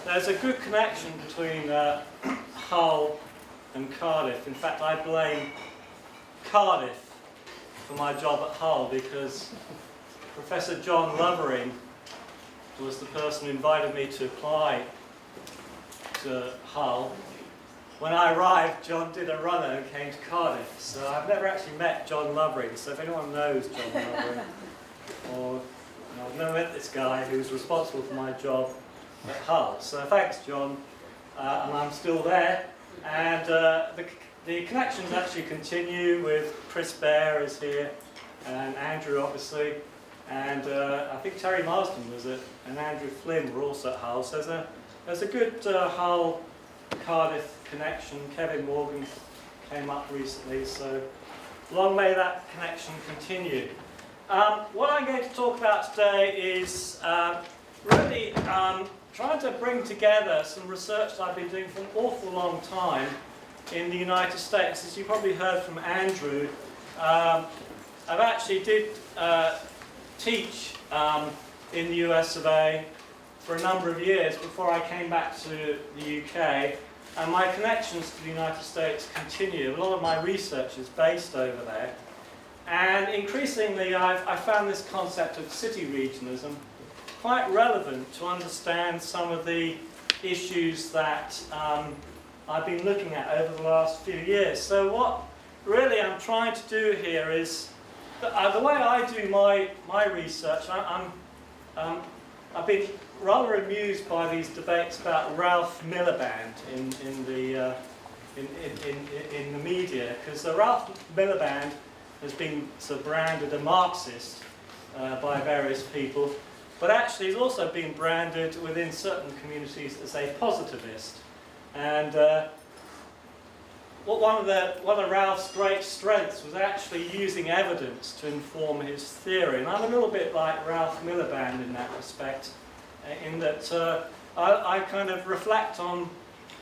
There's a good connection between Hull and Cardiff. In fact, I blame Cardiff for my job at Hull because Professor John Lovering was the person who invited me to apply to Hull. When I arrived, John did a runner and came to Cardiff. So I've never actually met John Lovering. So if anyone knows John Lovering, or I've never met this guy who's responsible for my job at Hull. So thanks, John, and I'm still there. And the connections actually continue with Chris Bear is here, and Andrew obviously, and I think Terry Marsden was it, and Andrew Flynn were also at Hull. So there's a good Hull-Cardiff connection. Kevin Morgan came up recently, so long may that connection continue. What I'm going to talk about today is really trying to bring together some research that I've been doing for an awful long time in the United States. As you probably heard from Andrew, I've actually did teach in the US of A for a number of years before I came back to the UK, and my connections to the United States continue. A lot of my research is based over there. And increasingly, I found this concept of city-regionalism quite relevant to understand some of the issues that I've been looking at over the last few years. So what really I'm trying to do here is, the way I do my research, I've been rather amused by these debates about Ralph Miliband in the media, because Ralph Miliband has been sort of branded a Marxist by various people, but actually he's also been branded within certain communities as a positivist. And one of Ralph's great strengths was actually using evidence to inform his theory. And I'm a little bit like Ralph Miliband in that respect, in that I kind of reflect on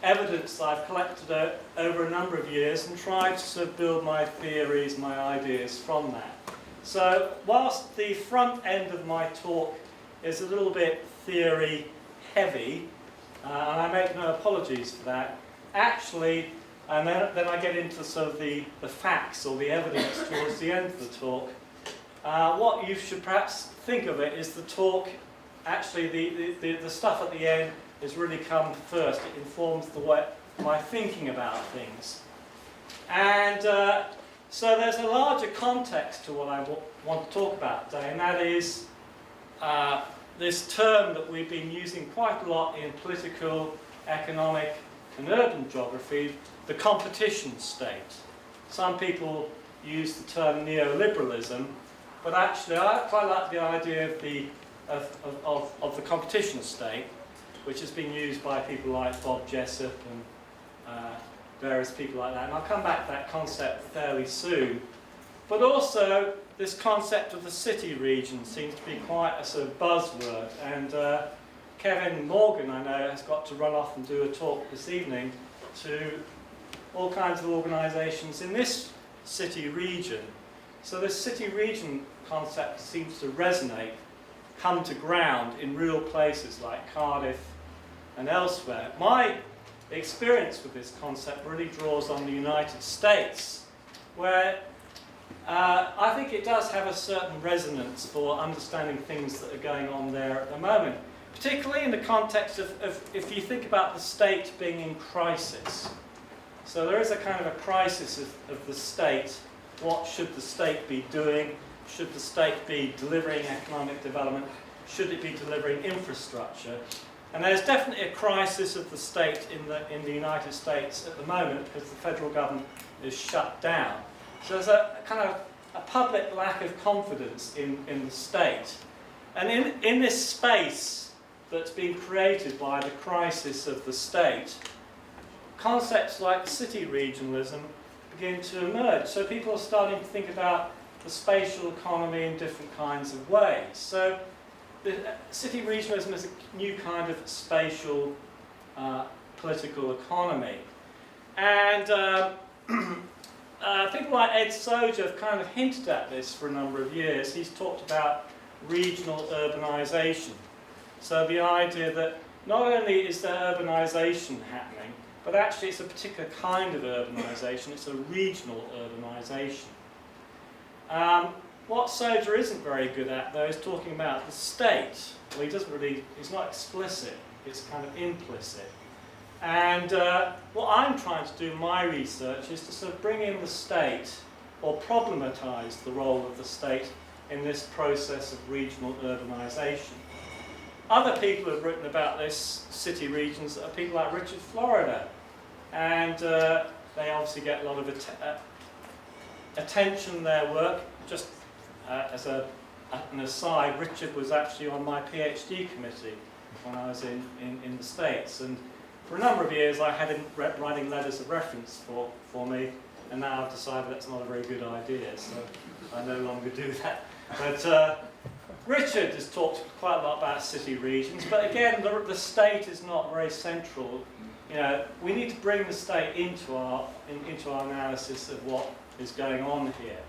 evidence I've collected over a number of years and try to sort of build my theories, my ideas from that. So whilst the front end of my talk is a little bit theory heavy, and I make no apologies for that, actually, and then I get into sort of the facts or the evidence towards the end of the talk, what you should perhaps think of it is the talk, actually the stuff at the end is really come first. It informs the way my thinking about things. And so there's a larger context to what I want to talk about today, and that is this term that we've been using quite a lot in political, economic and urban geography, the competition state. Some people use the term neoliberalism, but actually I quite like the idea of the competition state, which has been used by people like Bob Jessup and various people like that. And I'll come back to that concept fairly soon. But also, this concept of the city region seems to be quite a sort of buzzword. And Kevin Morgan, I know, has got to run off and do a talk this evening to all kinds of organisations in this city region. So this city region concept seems to resonate, come to ground in real places like Cardiff and elsewhere. My experience with this concept really draws on the United States, where I think it does have a certain resonance for understanding things that are going on there at the moment, particularly in the context of if you think about the state being in crisis. So there is a kind of a crisis of the state. What should the state be doing? Should the state be delivering economic development? Should it be delivering infrastructure? And there's definitely a crisis of the state in the United States at the moment because the federal government is shut down. So there's a kind of a public lack of confidence in the state. And in this space that's been created by the crisis of the state, concepts like city-regionalism begin to emerge. So people are starting to think about the spatial economy in different kinds of ways. So the city-regionalism is a new kind of spatial political economy. And people like Ed Soja have kind of hinted at this for a number of years. He's talked about regional urbanisation. So the idea that not only is there urbanisation happening, but actually it's a particular kind of urbanisation, it's a regional urbanisation. What Soder isn't very good at, though, is talking about the state. Well, he's not explicit, it's kind of implicit. And what I'm trying to do in my research is to sort of bring in the state, or problematise the role of the state in this process of regional urbanisation. Other people who have written about this, city regions, are people like Richard Florida. And they obviously get a lot of attention in their work. Just as an aside, Richard was actually on my PhD committee when I was in the States. And for a number of years I had him writing letters of reference for me, and now I've decided that's not a very good idea, so I no longer do that. But Richard has talked quite a lot about city regions, but again, the state is not very central. You know, we need to bring the state into our analysis of what is going on here.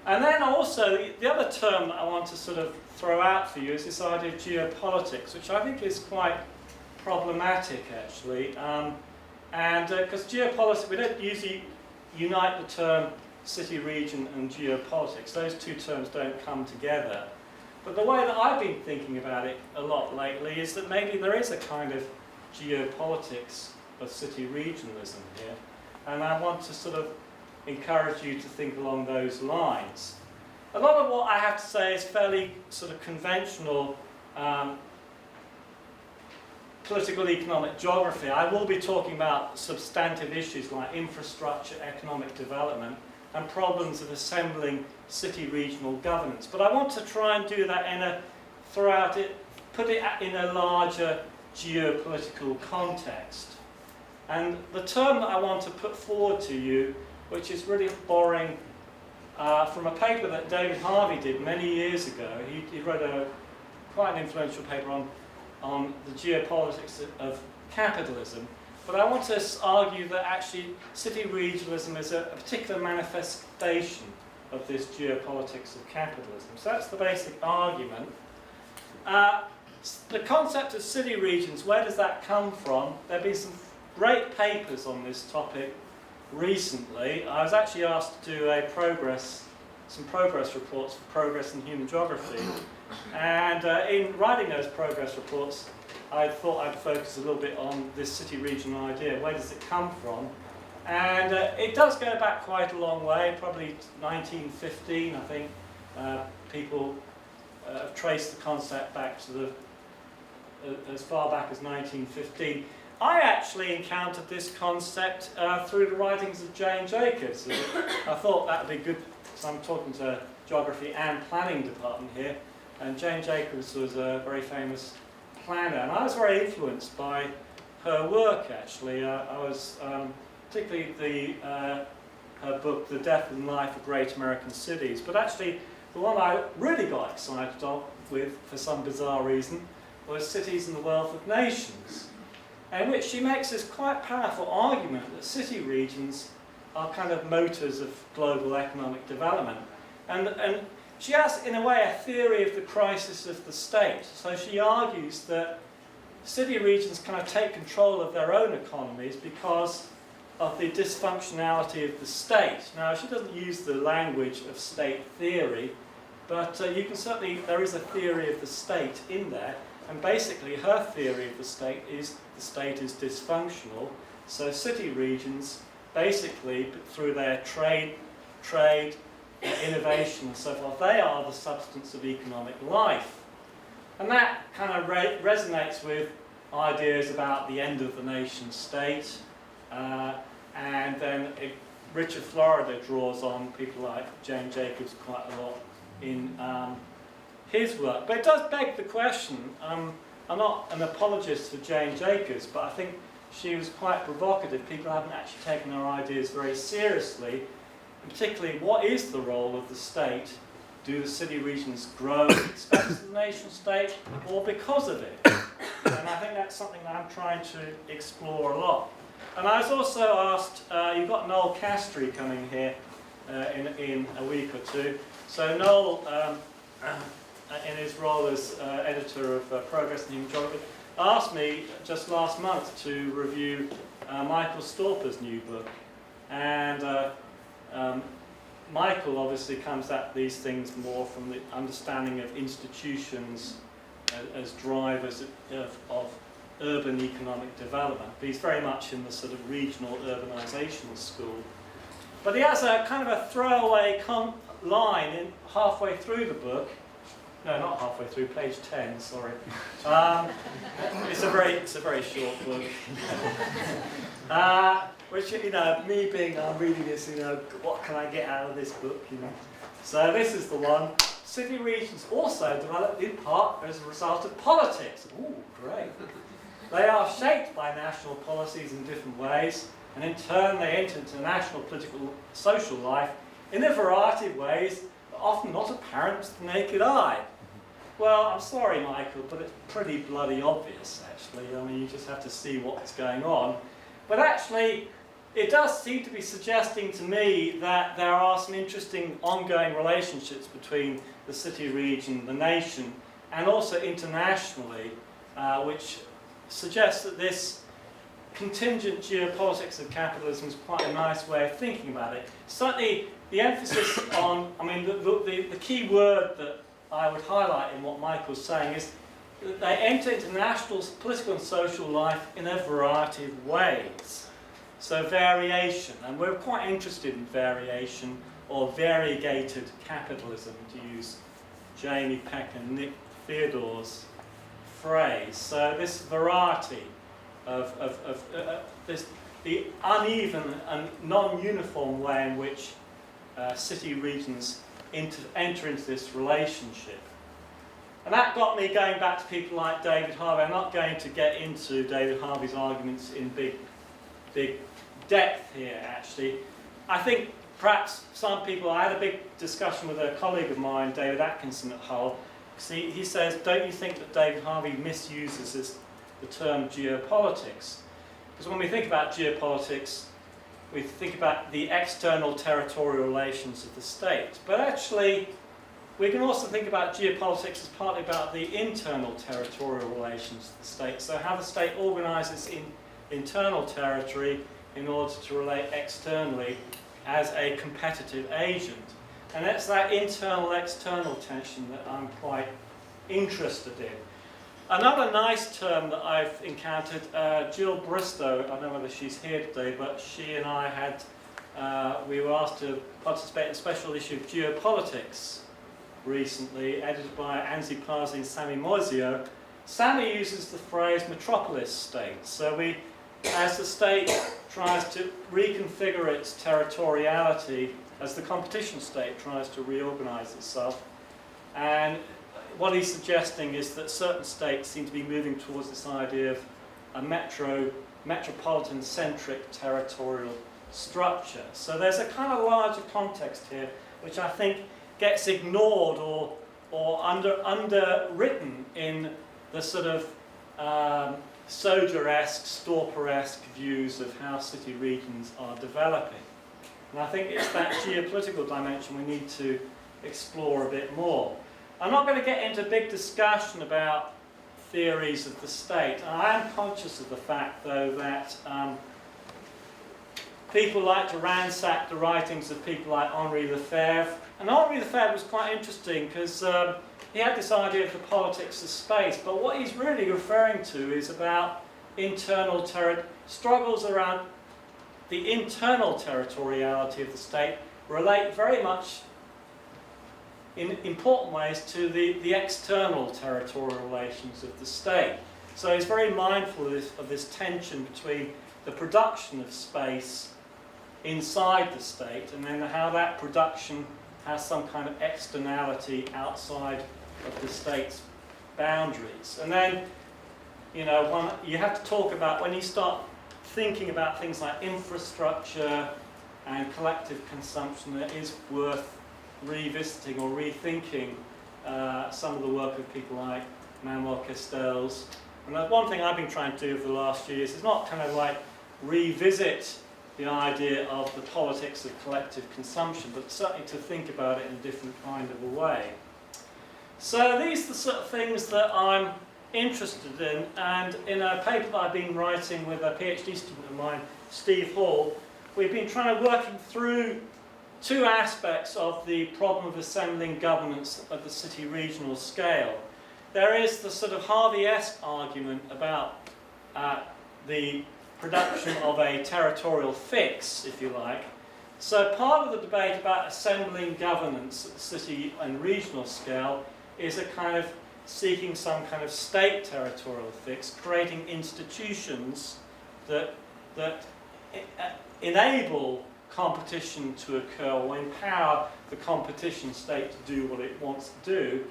And then also, the other term that I want to sort of throw out for you is this idea of geopolitics, which I think is quite problematic, actually. Because geopolitics, we don't usually unite the term city region and geopolitics. Those two terms don't come together. But the way that I've been thinking about it a lot lately is that maybe there is a kind of geopolitics of city-regionalism here. And I want to sort of encourage you to think along those lines. A lot of what I have to say is fairly sort of conventional political economic geography. I will be talking about substantive issues like infrastructure, economic development, and problems of assembling city regional governance. But I want to try and do that put it in a larger geopolitical context. And the term that I want to put forward to you, which is really borrowing from a paper that David Harvey did many years ago. He wrote quite an influential paper on the geopolitics of capitalism. But I want to argue that actually city-regionalism is a particular manifestation of this geopolitics of capitalism. So that's the basic argument. The concept of city regions, where does that come from? There have been some great papers on this topic recently. I was actually asked to do some progress reports for Progress in Human Geography. And in writing those progress reports, I thought I'd focus a little bit on this city-regional idea. Where does it come from? And it does go back quite a long way, probably 1915, I think. People have traced the concept back to as far back as 1915. I actually encountered this concept through the writings of Jane Jacobs. I thought that would be good, so I'm talking to geography and planning department here, and Jane Jacobs was a very famous planner, and I was very influenced by her work actually. I was particularly her book, The Death and Life of Great American Cities, but actually the one I really got excited with, for some bizarre reason, was Cities and the Wealth of Nations, in which she makes this quite powerful argument that city regions are kind of motors of global economic development. And she has, in a way, a theory of the crisis of the state. So she argues that city regions kind of take control of their own economies because of the dysfunctionality of the state. Now, she doesn't use the language of state theory, but you can certainly, there is a theory of the state in there. And basically, her theory of the state is dysfunctional. So city regions, basically, through their trade, innovation and so forth, they are the substance of economic life. And that kind of resonates with ideas about the end of the nation state. And then Richard Florida draws on people like Jane Jacobs quite a lot in his work. But it does beg the question, I'm not an apologist for Jane Jacobs, but I think she was quite provocative. People haven't actually taken her ideas very seriously. And particularly, what is the role of the state? Do the city regions grow at the expense of the nation state, or because of it? And I think that's something that I'm trying to explore a lot. And I was also asked, you've got Noel Castry coming here in a week or two. So Noel in his role as editor of Progress in Human Geography, asked me just last month to review Michael Storper's new book. And Michael obviously comes at these things more from the understanding of institutions as drivers of urban economic development. But he's very much in the sort of regional urbanisation school. But he has a kind of a throwaway line in halfway through the book. No, not halfway through, page 10, sorry. It's a very short book. Which, you know, me being, I'm reading this, you know, what can I get out of this book, you know? So this is the one. City regions also developed in part as a result of politics. Ooh, great. They are shaped by national policies in different ways, and in turn they enter into national political social life in a variety of ways, but often not apparent to the naked eye. Well, I'm sorry, Michael, but it's pretty bloody obvious, actually. I mean, you just have to see what's going on. But actually, it does seem to be suggesting to me that there are some interesting ongoing relationships between the city region, the nation, and also internationally, which suggests that this contingent geopolitics of capitalism is quite a nice way of thinking about it. Certainly, the emphasis on, I mean, the key word that I would highlight in what Michael's saying is that they enter into national political and social life in a variety of ways. So variation, and we're quite interested in variation or variegated capitalism, to use Jamie Peck and Nick Theodore's phrase. So this variety of the uneven and non-uniform way in which city regions enter into this relationship. And that got me going back to people like David Harvey. I'm not going to get into David Harvey's arguments in big depth here, actually. I think perhaps some people, I had a big discussion with a colleague of mine, David Atkinson at Hull. He says, don't you think that David Harvey misuses the term geopolitics? Because when we think about geopolitics, we think about the external territorial relations of the state. But actually, we can also think about geopolitics as partly about the internal territorial relations of the state. So how the state organises in internal territory in order to relate externally as a competitive agent. And it's that internal-external tension that I'm quite interested in. Another nice term that I've encountered, Jill Bristow, I don't know whether she's here today, but she and I had, we were asked to participate in a special issue of Geopolitics recently, edited by Anzi Plaza and Sami Moisio. Sami uses the phrase metropolis state. So we, as the state tries to reconfigure its territoriality, as the competition state tries to reorganise itself, and what he's suggesting is that certain states seem to be moving towards this idea of a metropolitan-centric territorial structure. So there's a kind of larger context here, which I think gets ignored or underwritten in the sort of Soger-esque, Storper-esque views of how city regions are developing. And I think it's that geopolitical dimension we need to explore a bit more. I'm not going to get into a big discussion about theories of the state. I am conscious of the fact, though, that people like to ransack the writings of people like Henri Lefebvre. And Henri Lefebvre was quite interesting because he had this idea of the politics of space, but what he's really referring to is about internal struggles around the internal territoriality of the state relate very much in important ways to the external territorial relations of the state. So he's very mindful of this tension between the production of space inside the state and then how that production has some kind of externality outside of the state's boundaries. And then, you know, you have to talk about, when you start thinking about things like infrastructure and collective consumption, it is worth revisiting or rethinking some of the work of people like Manuel Castells. And one thing I've been trying to do over the last few years is not kind of like revisit the idea of the politics of collective consumption, but certainly to think about it in a different kind of a way. So these are the sort of things that I'm interested in, and in a paper that I've been writing with a PhD student of mine, Steve Hall, we've been trying to working through two aspects of the problem of assembling governance at the city regional scale. There is the sort of Harvey-esque argument about the production of a territorial fix, if you like. So part of the debate about assembling governance at the city and regional scale is a kind of seeking some kind of state territorial fix, creating institutions that enable competition to occur or empower the competition state to do what it wants to do.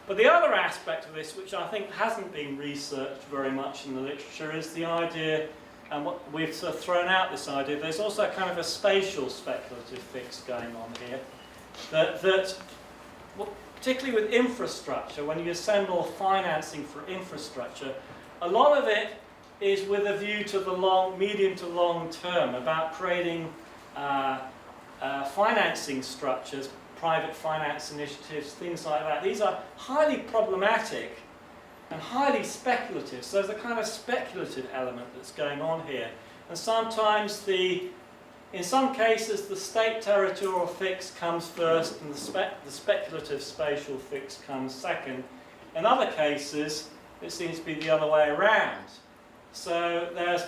But the other aspect of this, which I think hasn't been researched very much in the literature, is the idea, and what we've sort of thrown out this idea, there's also kind of a spatial speculative fix going on here, that particularly with infrastructure, when you assemble financing for infrastructure, a lot of it is with a view to the medium to long term, about creating financing structures, private finance initiatives, things like that. These are highly problematic and highly speculative. So there's a kind of speculative element that's going on here. And sometimes in some cases, the state territorial fix comes first and the speculative spatial fix comes second. In other cases, it seems to be the other way around. So there's,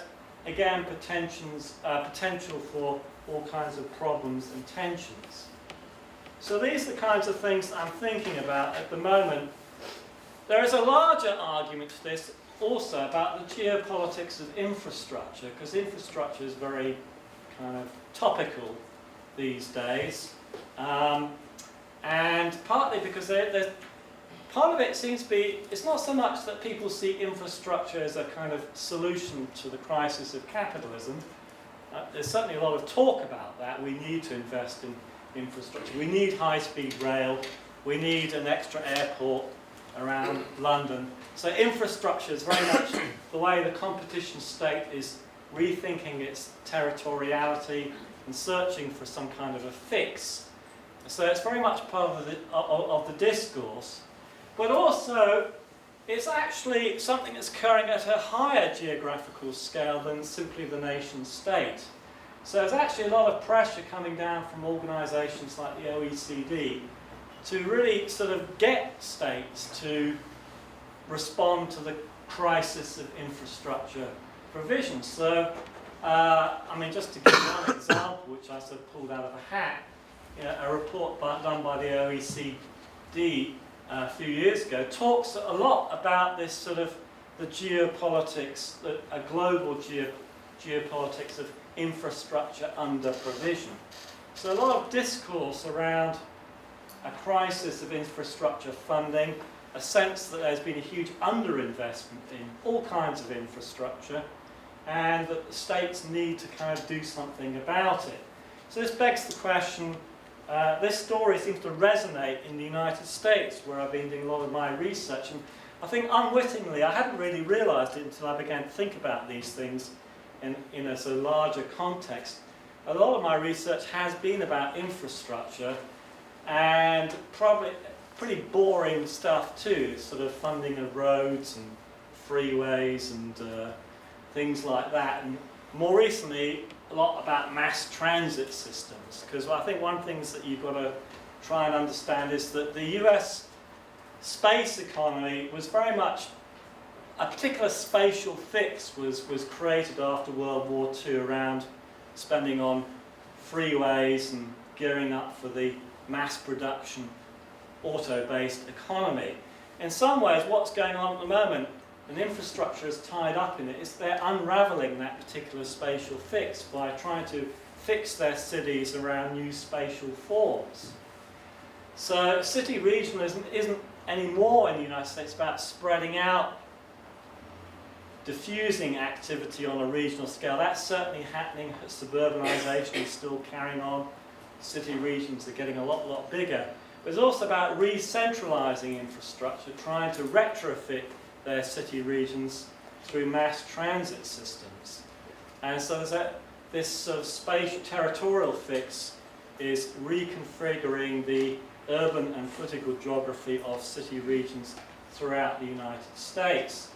again, potential for all kinds of problems and tensions. So these are the kinds of things I'm thinking about at the moment. There is a larger argument to this also about the geopolitics of infrastructure, because infrastructure is very kind of topical these days, and partly because part of it seems to be, it's not so much that people see infrastructure as a kind of solution to the crisis of capitalism. There's certainly a lot of talk about that. We need to invest in infrastructure. We need high-speed rail. We need an extra airport around London. So infrastructure is very much the way the competition state is rethinking its territoriality and searching for some kind of a fix. So it's very much part of the discourse. But also, it's actually something that's occurring at a higher geographical scale than simply the nation state. So there's actually a lot of pressure coming down from organisations like the OECD to really sort of get states to respond to the crisis of infrastructure provision. So, I mean, just to give one example, which I sort of pulled out of a hat, a report done by the OECD a few years ago talks a lot about this sort of the geopolitics, a global geopolitics of infrastructure under provision. So a lot of discourse around a crisis of infrastructure funding, a sense that there's been a huge underinvestment in all kinds of infrastructure, and that the states need to kind of do something about it. So this begs the question, this story seems to resonate in the United States, where I've been doing a lot of my research, and I think unwittingly, I hadn't really realised it until I began to think about these things in a sort of larger context. A lot of my research has been about infrastructure, and probably pretty boring stuff too, sort of funding of roads and freeways and things like that. And more recently, a lot about mass transit systems, because I think one of the things that you've got to try and understand is that the US space economy was very much, a particular spatial fix was created after World War II around spending on freeways and gearing up for the mass production auto-based economy. In some ways, what's going on at the moment, and infrastructure is tied up in it, is they're unravelling that particular spatial fix by trying to fix their cities around new spatial forms. So city regionalism isn't anymore in the United States about spreading out, diffusing activity on a regional scale. That's certainly happening. Suburbanisation is still carrying on. City regions are getting a lot bigger. But it's also about re-centralising infrastructure, trying to retrofit their city regions through mass transit systems. And so there's this sort of spatial territorial fix is reconfiguring the urban and political geography of city regions throughout the United States.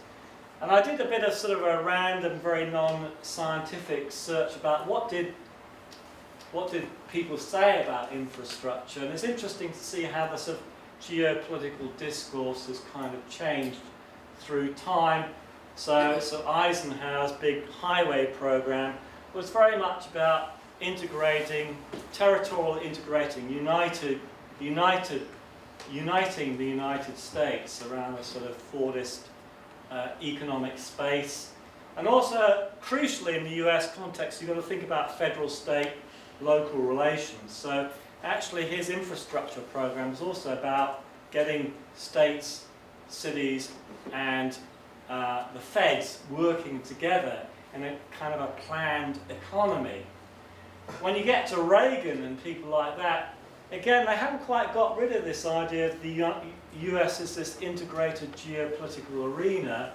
And I did a bit of sort of a random, very non-scientific search about what did people say about infrastructure, and it's interesting to see how the sort of geopolitical discourse has kind of changed through time. So Eisenhower's big highway program was very much about integrating, territorial integrating, uniting the United States around a sort of Fordist economic space. And also, crucially in the US context, you've got to think about federal, state, local relations. So actually his infrastructure program is also about getting states, cities and the feds working together in a kind of a planned economy. When you get to Reagan and people like that, again, they haven't quite got rid of this idea of the US as this integrated geopolitical arena,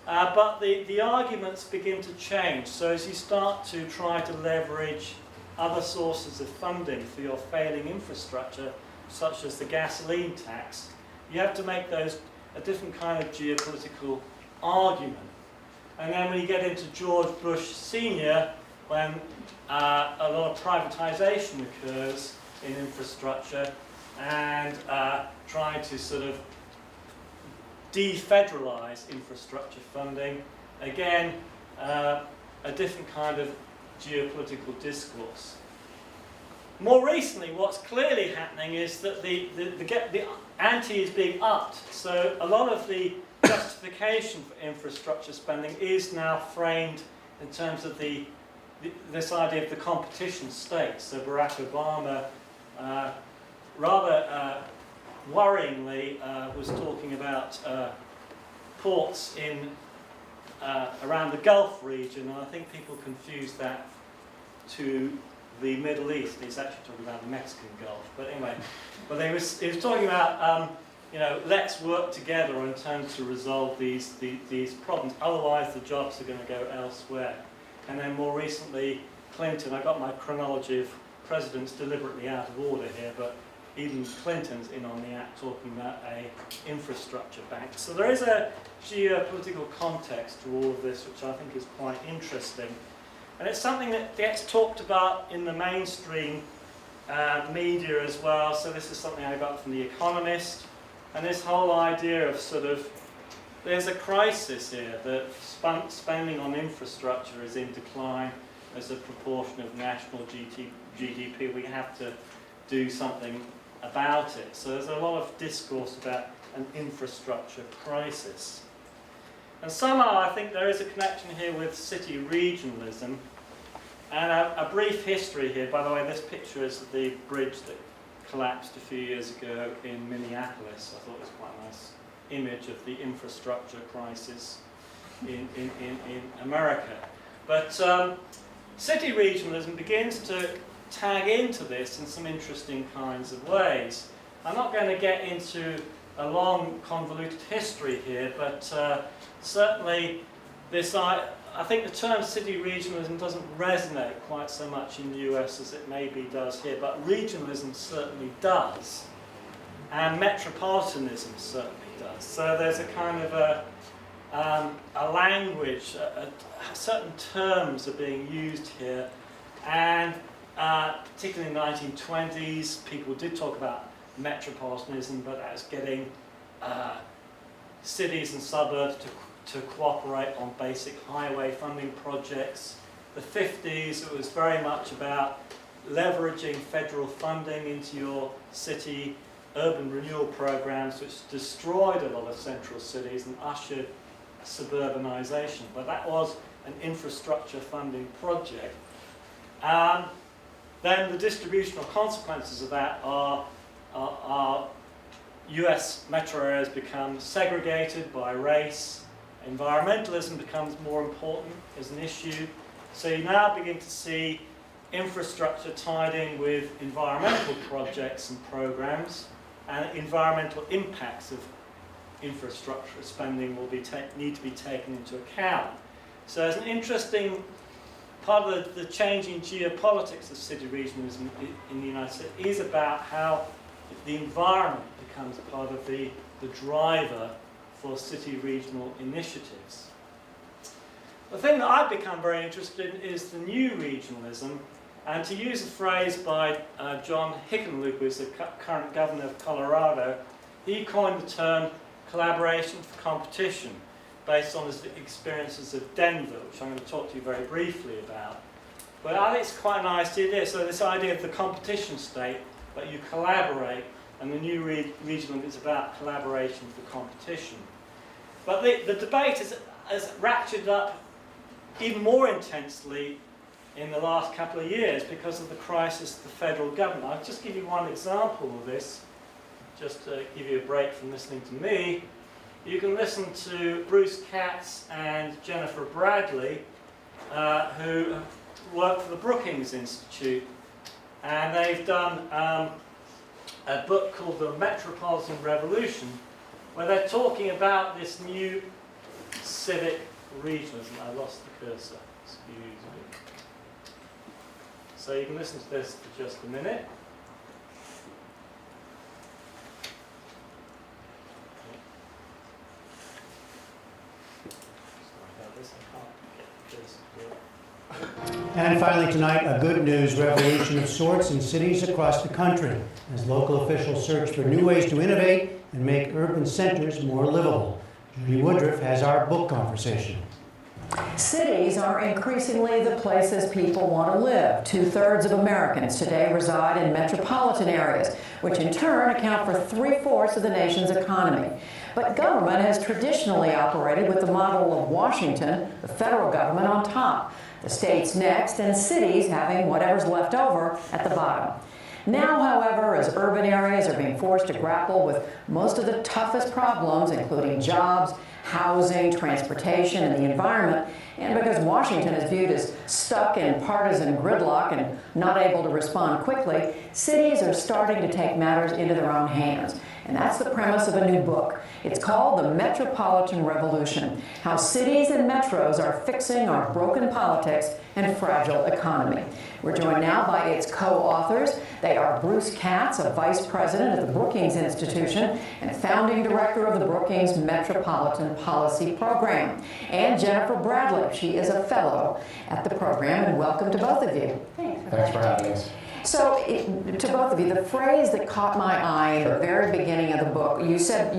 but the arguments begin to change. So as you start to try to leverage other sources of funding for your failing infrastructure, such as the gasoline tax, you have to make those a different kind of geopolitical argument. And then when you get into George Bush Sr., when a lot of privatization occurs in infrastructure and trying to sort of defederalize infrastructure funding, again, a different kind of geopolitical discourse. More recently, what's clearly happening is that the ante is being upped. So a lot of the justification for infrastructure spending is now framed in terms of this idea of the competition state. So Barack Obama, rather worryingly, was talking about ports in around the Gulf region, and I think people confuse that to the Middle East. He's actually talking about the Mexican Gulf. But anyway, he was talking about let's work together in terms to resolve these problems. Otherwise, the jobs are going to go elsewhere. And then more recently, Clinton. I got my chronology of presidents deliberately out of order here, but even Clinton's in on the act talking about a infrastructure bank. So there is a geopolitical context to all of this, which I think is quite interesting. And it's something that gets talked about in the mainstream media as well. So this is something I got from The Economist. And this whole idea of sort of, there's a crisis here that spending on infrastructure is in decline as a proportion of national GDP. We have to do something about it. So there's a lot of discourse about an infrastructure crisis. And somehow I think there is a connection here with city-regionalism. And a brief history here. By the way, this picture is the bridge that collapsed a few years ago in Minneapolis. I thought it was quite a nice image of the infrastructure crisis in America. But city-regionalism begins to tag into this in some interesting kinds of ways. I'm not going to get into a long, convoluted history here, but certainly this, I think the term city-regionalism doesn't resonate quite so much in the US as it maybe does here, but regionalism certainly does, and metropolitanism certainly does. So there's a kind of a language, certain terms are being used here, and particularly in the 1920s, people did talk about metropolitanism, but that was getting cities and suburbs to cooperate on basic highway funding projects. The 50s, it was very much about leveraging federal funding into your city urban renewal programs, which destroyed a lot of central cities and ushered suburbanization. But that was an infrastructure funding project. Then the distributional consequences of that are US metro areas become segregated by race. Environmentalism becomes more important as an issue. So you now begin to see infrastructure tied in with environmental projects and programs, and environmental impacts of infrastructure spending will need to be taken into account. So there's an interesting part of the changing geopolitics of city regionalism in the United States is about how the environment becomes part of the driver for city regional initiatives. The thing that I've become very interested in is the new regionalism, and to use a phrase by John Hickenlooper, who's the current governor of Colorado, he coined the term collaboration for competition, based on his experiences of Denver, which I'm going to talk to you very briefly about. But I think it's quite a nice idea. So this idea of the competition state, that you collaborate, and the new regionalism is about collaboration for competition. But the debate has ratcheted up even more intensely in the last couple of years because of the crisis of the federal government. I'll just give you one example of this, just to give you a break from listening to me. You can listen to Bruce Katz and Jennifer Bradley, who work for the Brookings Institute, and they've done a book called The Metropolitan Revolution, where they're talking about this new civic regionalism. I lost the cursor, excuse me. So you can listen to this for just a minute. And finally tonight, a good news revolution of sorts in cities across the country as local officials search for new ways to innovate and make urban centers more livable. Judy Woodruff has our book conversation. Cities are increasingly the places people want to live. 2/3 of Americans today reside in metropolitan areas, which in turn account for 3/4 of the nation's economy. But government has traditionally operated with the model of Washington, the federal government, on top, the states next, and cities having whatever's left over at the bottom. Now, however, as urban areas are being forced to grapple with most of the toughest problems, including jobs, housing, transportation, and the environment, and because Washington is viewed as stuck in partisan gridlock and not able to respond quickly, cities are starting to take matters into their own hands. And that's the premise of a new book. It's called The Metropolitan Revolution: How Cities and Metros Are Fixing Our Broken Politics and Fragile Economy. We're joined now by its co-authors. They are Bruce Katz, a vice president at the Brookings Institution and founding director of the Brookings Metropolitan Policy Program, and Jennifer Bradley. She is a fellow at the program, and welcome to both of you. Thanks for having us. So, to both of you, the phrase that caught my eye in the very beginning of the book, you said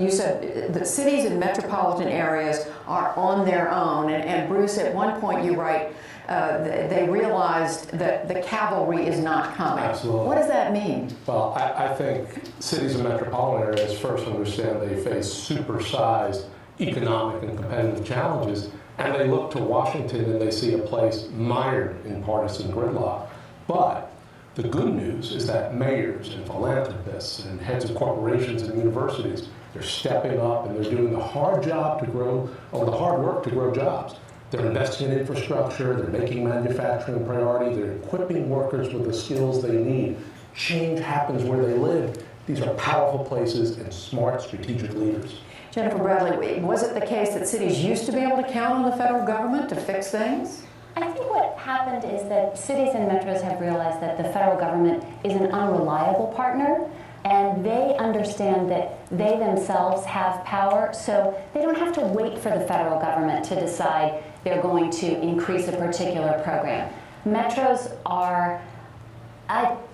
that cities and metropolitan areas are on their own, and Bruce, at one point you write, they realized that the cavalry is not coming. Absolutely. What does that mean? Well, I think cities and metropolitan areas first understand they face supersized economic and competitive challenges, and they look to Washington and they see a place mired in partisan gridlock. But the good news is that mayors and philanthropists and heads of corporations and universities, they're stepping up and they're doing the hard job to grow, or the hard work to grow jobs. They're investing in infrastructure, they're making manufacturing a priority, they're equipping workers with the skills they need. Change happens where they live. These are powerful places and smart strategic leaders. Jennifer Bradley, was it the case that cities used to be able to count on the federal government to fix things? I think what happened is that cities and metros have realized that the federal government is an unreliable partner, and they understand that they themselves have power, so they don't have to wait for the federal government to decide they're going to increase a particular program. Metros are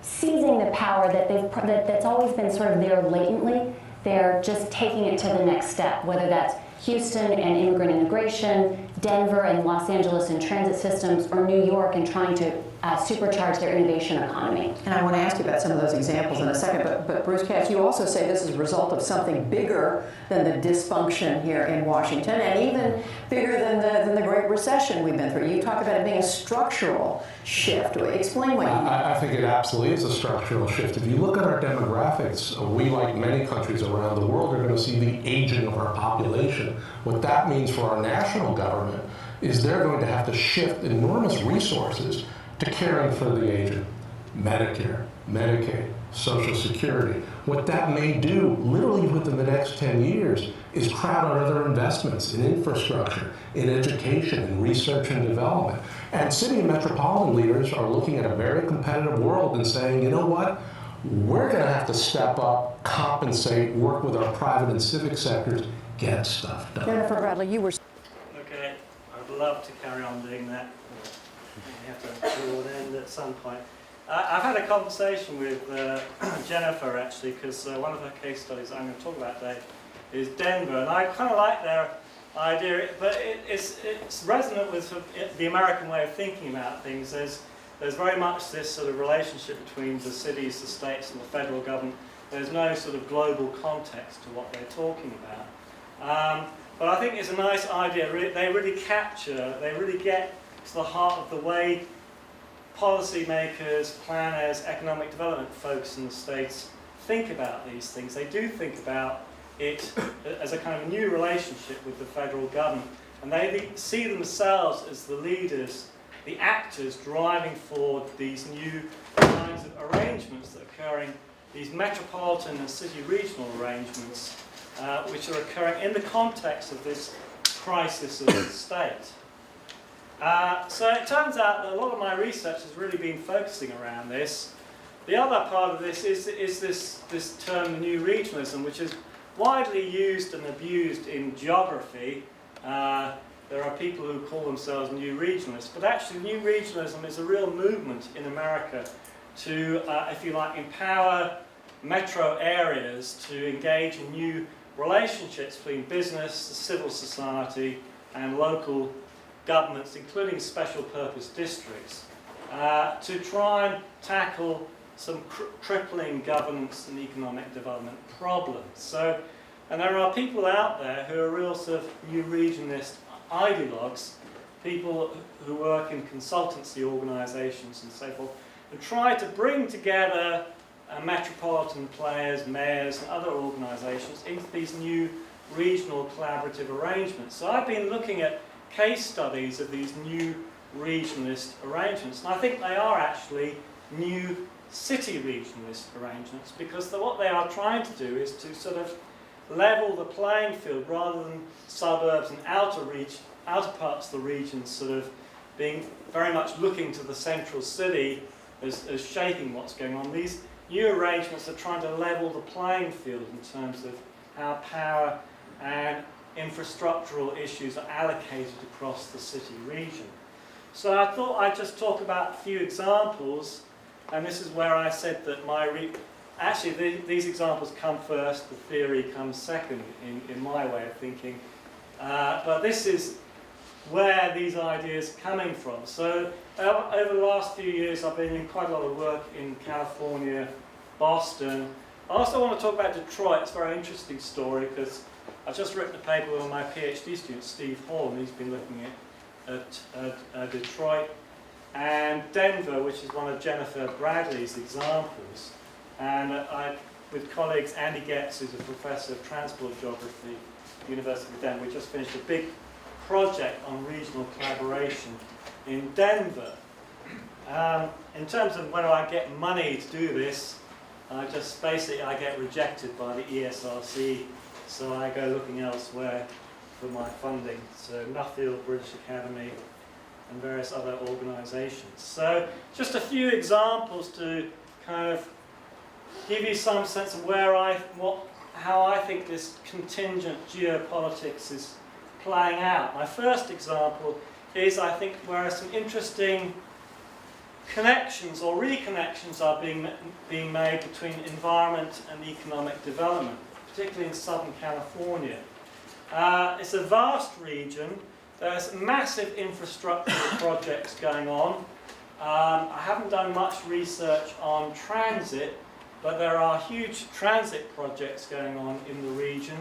seizing the power that's always been sort of there latently. They're just taking it to the next step, whether that's Houston and immigrant integration, Denver and Los Angeles and transit systems, or New York and trying to supercharge their innovation economy. And I want to ask you about some of those examples in a second, but Bruce Katz, you also say this is a result of something bigger than the dysfunction here in Washington, and even bigger than the Great Recession we've been through. You talk about it being a structural shift. Explain what you mean. I think it absolutely is a structural shift. If you look at our demographics, we, like many countries around the world, are going to see the aging of our population. What that means for our national government is they're going to have to shift enormous resources to caring for the aging. Medicare, Medicaid, Social Security. What that may do, literally within the next 10 years, is crowd out other investments in infrastructure, in education, in research and development. And city and metropolitan leaders are looking at a very competitive world and saying, you know what? we're going to have to step up, compensate, work with our private and civic sectors, get stuff done. Jennifer Bradley, you were... Okay, I'd love to carry on doing that. We have to draw an end at some point. I've had a conversation with Jennifer, actually, because one of her case studies I'm going to talk about today is Denver, and I kind of like their idea, but it's resonant with sort of the American way of thinking about things. There's very much this sort of relationship between the cities, the states, and the federal government. There's no sort of global context to what they're talking about. But I think it's a nice idea. They really get to the heart of the way policymakers, planners, economic development folks in the states think about these things. They do think about it as a kind of new relationship with the federal government, and they see themselves as the leaders, the actors driving forward these new kinds of arrangements that are occurring, these metropolitan and city-regional arrangements, which are occurring in the context of this crisis of the state. So it turns out that a lot of my research has really been focusing around this. The other part of this is this term new regionalism, which is widely used and abused in geography. There are people who call themselves new regionalists, but actually new regionalism is a real movement in America to, if you like, empower metro areas to engage in new relationships between business, civil society, and local governments, including special purpose districts, to try and tackle some crippling governance and economic development problems. So, and there are people out there who are real sort of new regionalist ideologues, people who work in consultancy organisations and so forth, and try to bring together metropolitan players, mayors and other organisations into these new regional collaborative arrangements. So I've been looking at case studies of these new regionalist arrangements, and I think they are actually new city regionalist arrangements, because what they are trying to do is to sort of level the playing field rather than suburbs and outer parts of the region sort of being very much looking to the central city as shaping what's going on. These new arrangements are trying to level the playing field in terms of how power and infrastructural issues are allocated across the city region. So I thought I'd just talk about a few examples, and this is where I said that actually these examples come first, the theory comes second in my way of thinking. But this is where these ideas are coming from. So over the last few years I've been in quite a lot of work in California, Boston. I also want to talk about Detroit. It's a very interesting story because I've just written a paper with my PhD student Steve Hall, and he's been looking at Detroit and Denver, which is one of Jennifer Bradley's examples. And with colleagues Andy Getz, who's a professor of transport geography at the University of Denver, we just finished a big project on regional collaboration in Denver. In terms of when I get money to do this, I get rejected by the ESRC, so I go looking elsewhere for my funding. So Nuffield, British Academy, and various other organisations. So just a few examples to kind of give you some sense of how I think this contingent geopolitics is playing out. My first example is, I think, where some interesting connections or reconnections are being made between environment and economic development, particularly in Southern California. It's a vast region. There's massive infrastructural projects going on. I haven't done much research on transit, but there are huge transit projects going on in the region,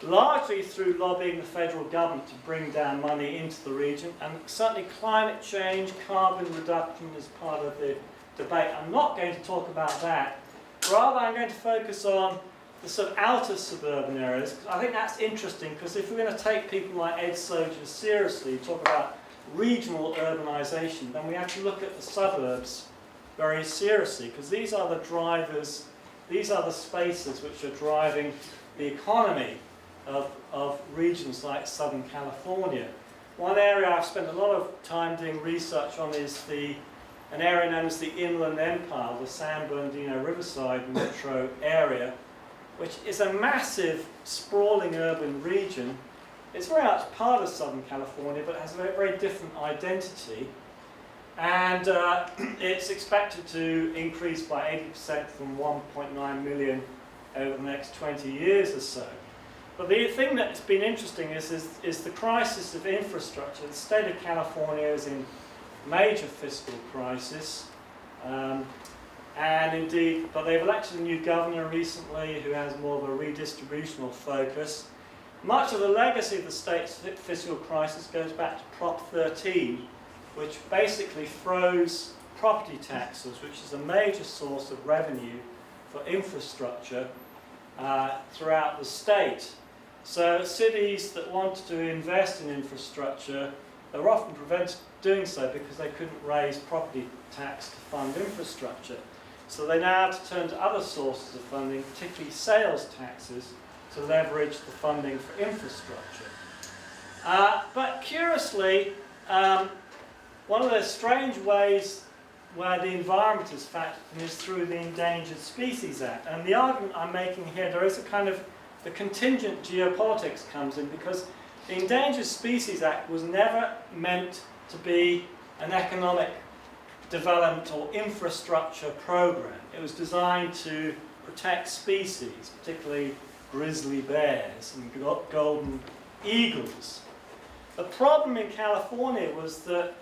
largely through lobbying the federal government to bring down money into the region, and certainly climate change, carbon reduction is part of the debate. I'm not going to talk about that. Rather, I'm going to focus on the sort of outer suburban areas. I think that's interesting, because if we're going to take people like Ed Sojan seriously, talk about regional urbanisation, then we have to look at the suburbs very seriously, because these are the drivers, these are the spaces which are driving the economy of regions like Southern California. One area I've spent a lot of time doing research on is the an area known as the Inland Empire, the San Bernardino Riverside metro area, which is a massive, sprawling urban region. It's very much part of Southern California, but has a very, very different identity. And it's expected to increase by 80% from 1.9 million over the next 20 years or so. But the thing that's been interesting is the crisis of infrastructure. The state of California is in major fiscal crisis. And indeed, but they've elected a new governor recently who has more of a redistributional focus. Much of the legacy of the state's fiscal crisis goes back to Prop 13, which basically froze property taxes, which is a major source of revenue for infrastructure throughout the state. So cities that wanted to invest in infrastructure, they were often prevented doing so because they couldn't raise property tax to fund infrastructure. So they now have to turn to other sources of funding, particularly sales taxes, to leverage the funding for infrastructure. But curiously, one of the strange ways where the environment is factored in is through the Endangered Species Act. And the argument I'm making here, there is a kind of, the contingent geopolitics comes in, because the Endangered Species Act was never meant to be an economic development or infrastructure program. It was designed to protect species, particularly grizzly bears and golden eagles. The problem in California was that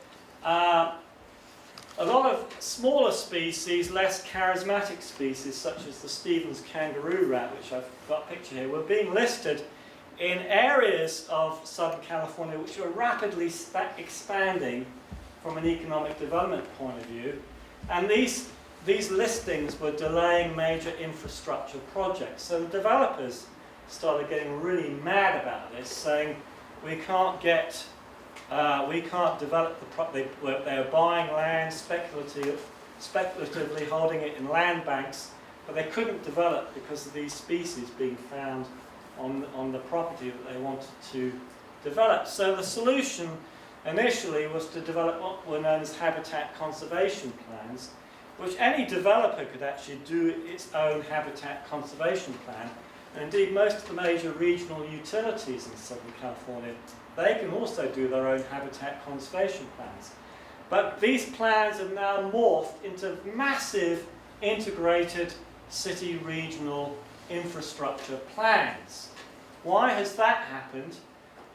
a lot of smaller species, less charismatic species, such as the Stevens kangaroo rat, which I've got a picture here, were being listed in areas of Southern California which were rapidly expanding from an economic development point of view. And these listings were delaying major infrastructure projects. So the developers started getting really mad about this, saying we can't develop the property. They were buying land speculatively, holding it in land banks, but they couldn't develop because of these species being found on the property that they wanted to develop. So the solution initially was to develop what were known as habitat conservation plans, which any developer could actually do its own habitat conservation plan. And indeed, most of the major regional utilities in Southern California, they can also do their own habitat conservation plans. But these plans have now morphed into massive integrated city regional infrastructure plans. Why has that happened?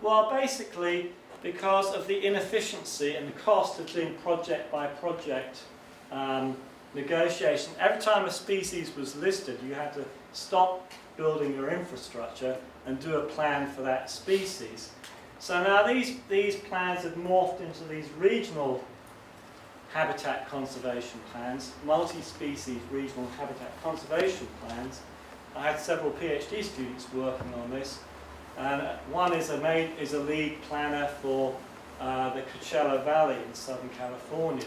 Well, basically because of the inefficiency and the cost of doing project by project negotiation. Every time a species was listed, you had to stop building your infrastructure and do a plan for that species. So now these plans have morphed into these regional habitat conservation plans, multi-species regional habitat conservation plans. I had several PhD students working on this, and one is a lead planner for the Coachella Valley in Southern California.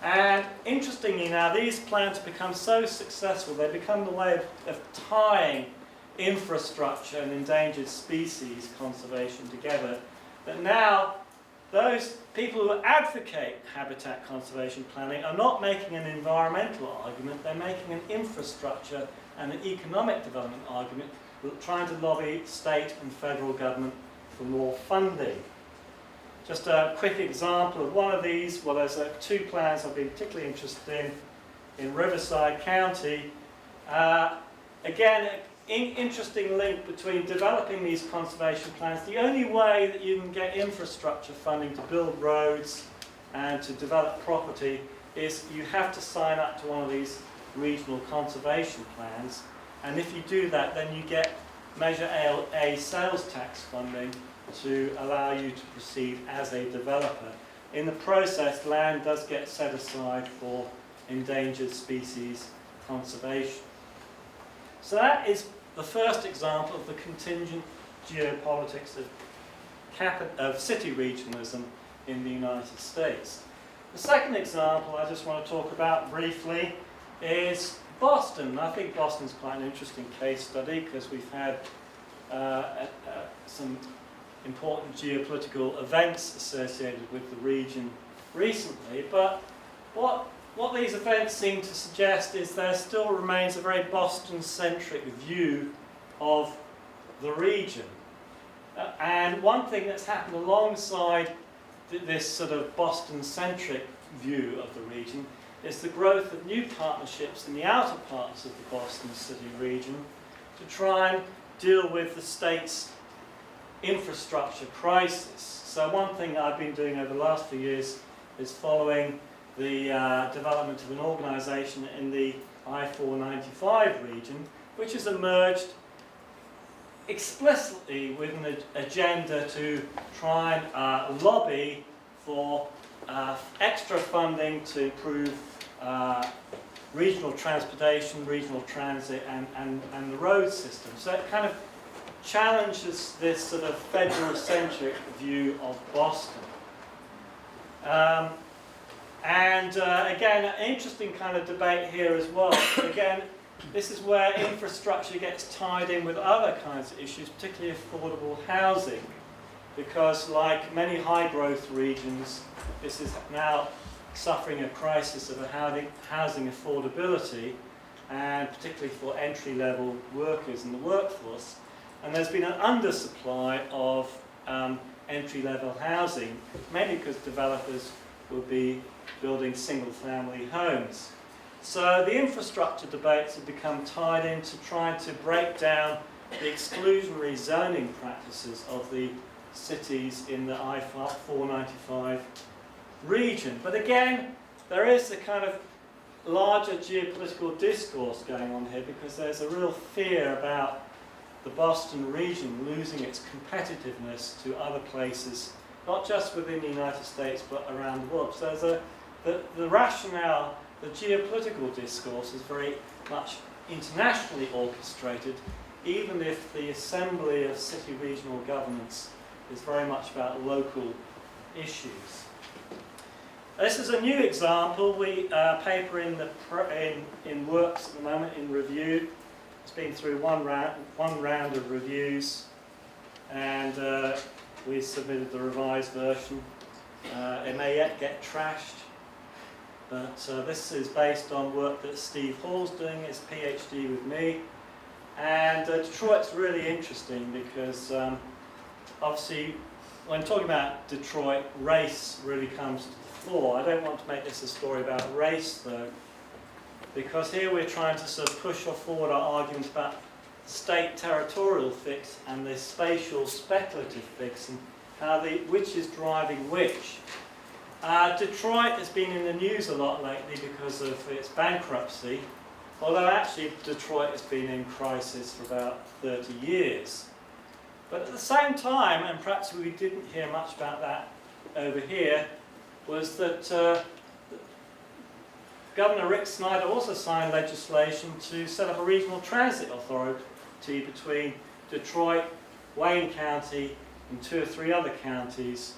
And interestingly now, these plans become so successful, they become the way of tying infrastructure and endangered species conservation together, that now those people who advocate habitat conservation planning are not making an environmental argument, they're making an infrastructure and an economic development argument, trying to lobby state and federal government for more funding. Just a quick example of one of these, well, there's two plans I've been particularly interested in Riverside County. Again, interesting link between developing these conservation plans. The only way that you can get infrastructure funding to build roads and to develop property is you have to sign up to one of these regional conservation plans. And if you do that, then you get Measure A sales tax funding to allow you to proceed as a developer. In the process, land does get set aside for endangered species conservation. So that is the first example of the contingent geopolitics of city regionalism in the United States. The second example I just want to talk about briefly is Boston. I think Boston's quite an interesting case study because we've had some important geopolitical events associated with the region recently. But what what these events seem to suggest is there still remains a very Boston-centric view of the region. And one thing that's happened alongside this sort of Boston-centric view of the region is the growth of new partnerships in the outer parts of the Boston City region to try and deal with the state's infrastructure crisis. So one thing I've been doing over the last few years is following the development of an organisation in the I-495 region, which has emerged explicitly with an agenda to try and lobby for extra funding to improve regional transportation, regional transit and the road system. So it kind of challenges this sort of federal-centric view of Boston. Again, an interesting kind of debate here as well. Again, this is where infrastructure gets tied in with other kinds of issues, particularly affordable housing, because like many high-growth regions, this is now suffering a crisis of housing affordability, and particularly for entry-level workers in the workforce. And there's been an undersupply of entry-level housing, mainly because developers will be building single-family homes. So the infrastructure debates have become tied into trying to break down the exclusionary zoning practices of the cities in the I-495 region. But again, there is a kind of larger geopolitical discourse going on here, because there's a real fear about the Boston region losing its competitiveness to other places, not just within the United States, but around the world. So the rationale, the geopolitical discourse is very much internationally orchestrated, even if the assembly of city regional governments is very much about local issues. This is a new example. We paper in works at the moment in review. It's been through one round of reviews, and we submitted the revised version. It may yet get trashed, but this is based on work that Steve Hall's doing, his PhD with me. And Detroit's really interesting because obviously when talking about Detroit, race really comes to the fore. I don't want to make this a story about race though, because here we're trying to sort of push forward our argument about state territorial fix and the spatial speculative fix, and how which is driving which. Detroit has been in the news a lot lately because of its bankruptcy, although actually Detroit has been in crisis for about 30 years. But at the same time, and perhaps we didn't hear much about that over here, was that Governor Rick Snyder also signed legislation to set up a regional transit authority between Detroit, Wayne County, and 2 or 3 other counties,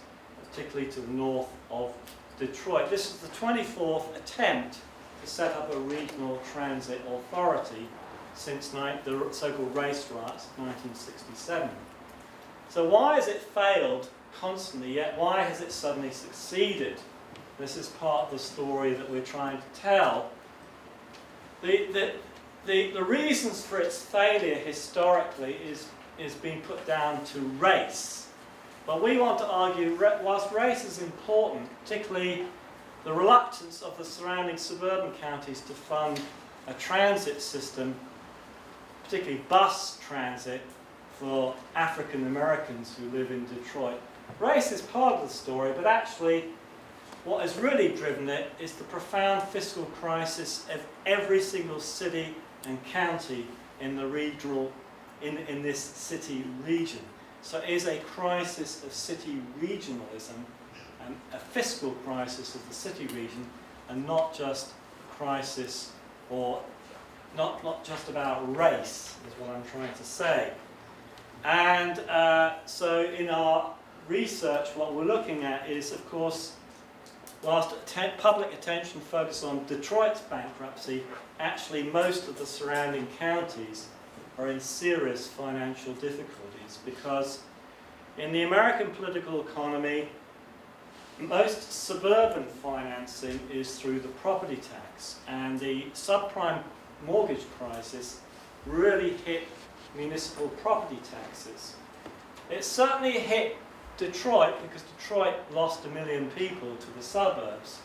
particularly to the north of Detroit. This is the 24th attempt to set up a regional transit authority since the so-called race riots of 1967. So why has it failed constantly, yet why has it suddenly succeeded? This is part of the story that we're trying to tell. The reasons for its failure historically is being put down to race. But we want to argue, whilst race is important, particularly the reluctance of the surrounding suburban counties to fund a transit system, particularly bus transit, for African Americans who live in Detroit. Race is part of the story, but actually what has really driven it is the profound fiscal crisis of every single city and county in the regional, in this city region. So it is a crisis of city regionalism, and a fiscal crisis of the city region, and not just a crisis, or not just about race, is what I'm trying to say. And so in our research, what we're looking at is, of course, whilst public attention focused on Detroit's bankruptcy, actually most of the surrounding counties are in serious financial difficulties, because in the American political economy, most suburban financing is through the property tax, and the subprime mortgage crisis really hit municipal property taxes. It certainly hit Detroit because Detroit lost 1 million people to the suburbs.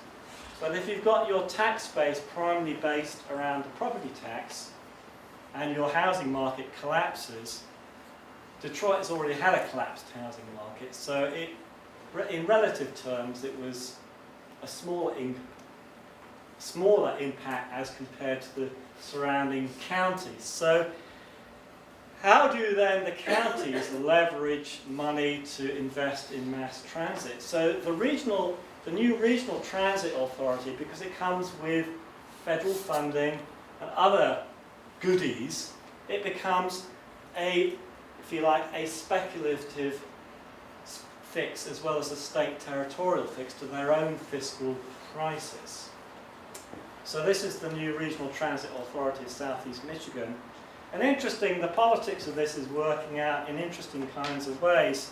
But if you've got your tax base primarily based around the property tax and your housing market collapses, Detroit has already had a collapsed housing market, so in relative terms it was a smaller impact as compared to the surrounding counties. So how do then the counties leverage money to invest in mass transit? So the new regional transit authority, because it comes with federal funding and other goodies, it becomes if you like, a speculative fix as well as a state territorial fix to their own fiscal crisis. So this is the new Regional Transit Authority of Southeast Michigan. And interesting, the politics of this is working out in interesting kinds of ways.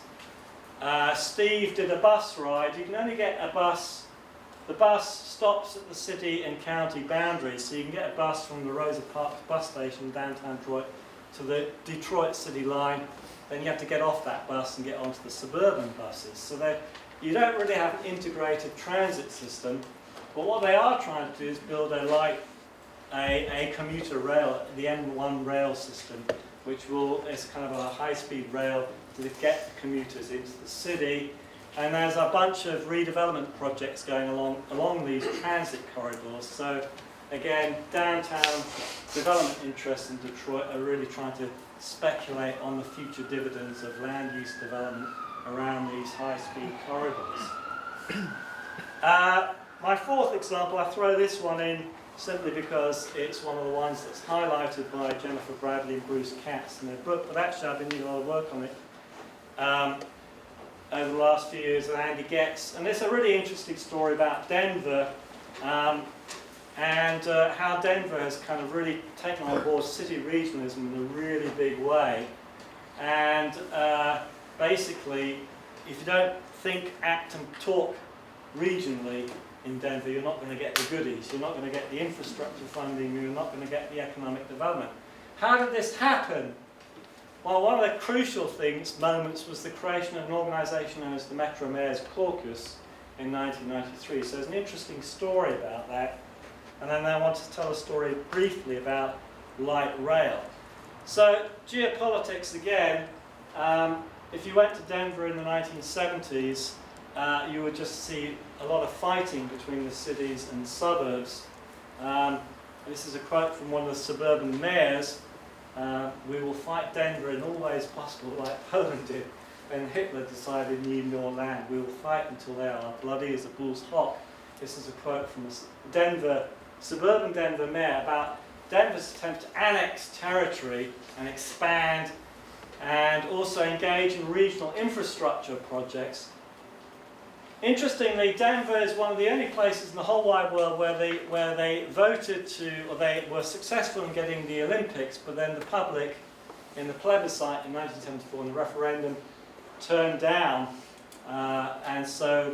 Steve did a bus ride. You can only get a bus. The bus stops at the city and county boundaries, so you can get a bus from the Rosa Parks bus station in downtown Detroit to the Detroit City line. Then you have to get off that bus and get onto the suburban buses. So you don't really have an integrated transit system. But what they are trying to do is build a commuter rail, the M1 rail system, which is kind of a high-speed rail to get commuters into the city. And there's a bunch of redevelopment projects going along these transit corridors. So again, downtown development interests in Detroit are really trying to speculate on the future dividends of land use development around these high-speed corridors. My fourth example, I throw this one in simply because it's one of the ones that's highlighted by Jennifer Bradley and Bruce Katz in their book, but actually I've been doing a lot of work on it over the last few years with Andy Getz. And it's a really interesting story about Denver and how Denver has kind of really taken on board city-regionalism in a really big way. And basically, if you don't think, act and talk regionally in Denver, you're not going to get the goodies, you're not going to get the infrastructure funding, you're not going to get the economic development. How did this happen? Well, one of the crucial moments was the creation of an organisation known as the Metro Mayor's Caucus in 1993. So there's an interesting story about that. And then I want to tell a story briefly about light rail. So geopolitics again, if you went to Denver in the 1970s, you would just see a lot of fighting between the cities and suburbs. This is a quote from one of the suburban mayors. We will fight Denver in all ways possible, like Poland did when Hitler decided need more land. We will fight until they are bloody as a bull's hock. This is a quote from a suburban Denver mayor about Denver's attempt to annex territory and expand and also engage in regional infrastructure projects. Interestingly, Denver is one of the only places in the whole wide world where they voted to, or they were successful in getting the Olympics, but then the public, in the plebiscite in 1974, in the referendum, turned down, and so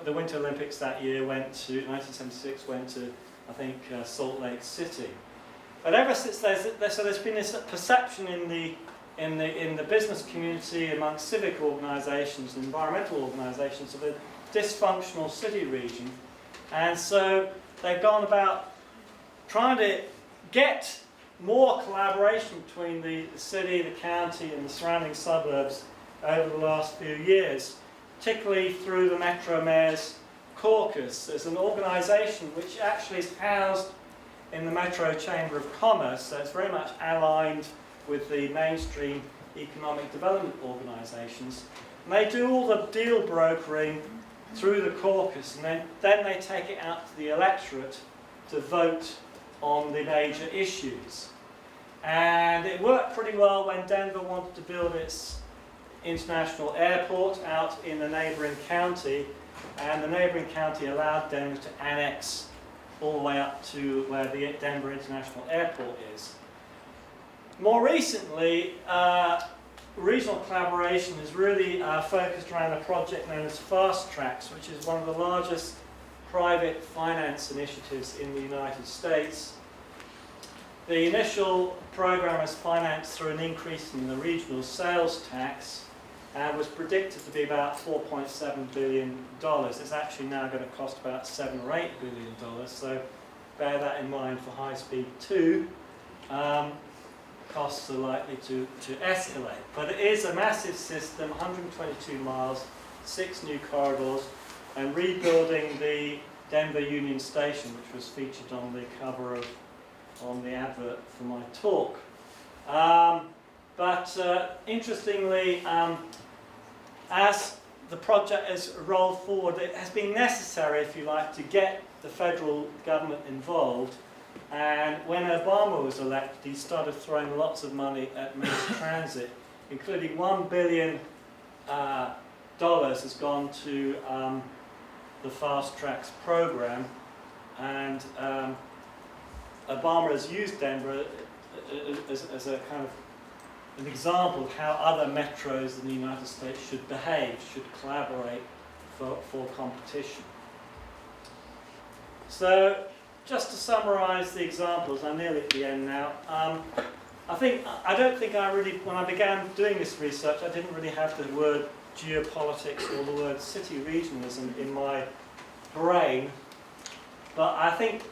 the Winter Olympics that year 1976 went to, I think, Salt Lake City. But ever since there's been this perception in the business community, amongst civic organisations, environmental organisations, of a dysfunctional city region. And so they've gone about trying to get more collaboration between the city, the county and the surrounding suburbs over the last few years, particularly through the Metro Mayor's Caucus. There's an organisation which actually is housed in the Metro Chamber of Commerce, so it's very much aligned with the mainstream economic development organisations. And they do all the deal brokering through the caucus, and then they take it out to the electorate to vote on the major issues. And it worked pretty well when Denver wanted to build its international airport out in the neighbouring county, and the neighbouring county allowed Denver to annex all the way up to where the Denver International Airport is. More recently, regional collaboration is really focused around a project known as FasTracks, which is one of the largest private finance initiatives in the United States. The initial program is financed through an increase in the regional sales tax and was predicted to be about $4.7 billion. It's actually now going to cost about $7 or $8 billion, so bear that in mind for High Speed 2. Costs are likely to escalate. But it is a massive system, 122 miles, 6 new corridors, and rebuilding the Denver Union Station, which was featured on the cover of, on the advert for my talk. Interestingly, as the project has rolled forward, it has been necessary, if you like, to get the federal government involved. And when Obama was elected, he started throwing lots of money at mass transit, including $1 billion has gone to the FasTracks program. And Obama has used Denver as a kind of an example of how other metros in the United States should behave, should collaborate for competition. So, just to summarise the examples, I'm nearly at the end now. I don't think I really, when I began doing this research, I didn't really have the word geopolitics or the word city-regionalism in my brain. But I think